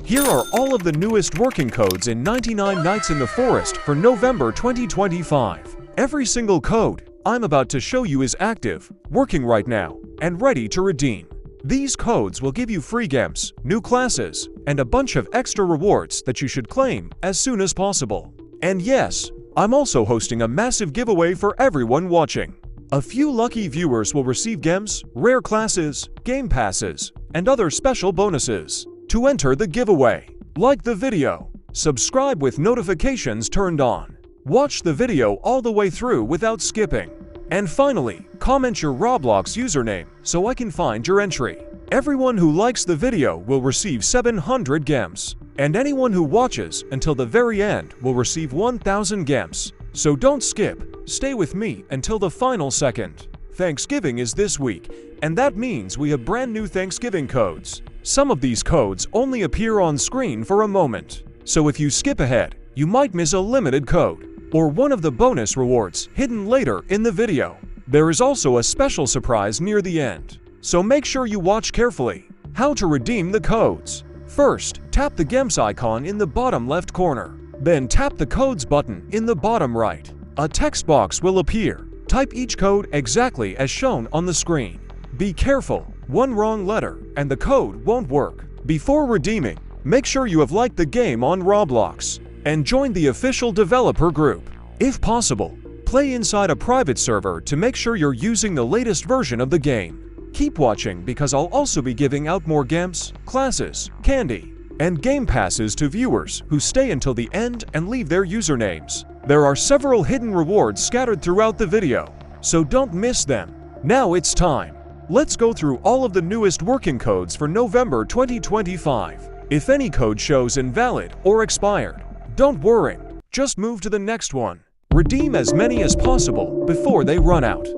Here are all of the newest working codes in 99 Nights in the Forest for November 2025. Every single code I'm about to show you is active, working right now, and ready to redeem. These codes will give you free gems, new classes, and a bunch of extra rewards that you should claim as soon as possible. And yes, I'm also hosting a massive giveaway for everyone watching. A few lucky viewers will receive gems, rare classes, game passes, and other special bonuses. To enter the giveaway, like the video, subscribe with notifications turned on, watch the video all the way through without skipping, and finally, comment your Roblox username so I can find your entry. Everyone who likes the video will receive 700 gems, and anyone who watches until the very end will receive 1000 gems. So don't skip, stay with me until the final second. Thanksgiving is this week, and that means we have brand new Thanksgiving codes. Some of these codes only appear on screen for a moment, so if you skip ahead, you might miss a limited code, or one of the bonus rewards hidden later in the video. There is also a special surprise near the end, so make sure you watch carefully. How to redeem the codes. First, tap the gems icon in the bottom left corner. Then tap the codes button in the bottom right. A text box will appear. Type each code exactly as shown on the screen. Be careful, one wrong letter and the code won't work. Before redeeming, make sure you have liked the game on Roblox and joined the official developer group. If possible, play inside a private server to make sure you're using the latest version of the game. Keep watching because I'll also be giving out more gems, classes, candy, and game passes to viewers who stay until the end and leave their usernames. There are several hidden rewards scattered throughout the video, so don't miss them. Now it's time. Let's go through all of the newest working codes for November 2025. If any code shows invalid or expired, don't worry, just move to the next one. Redeem as many as possible before they run out.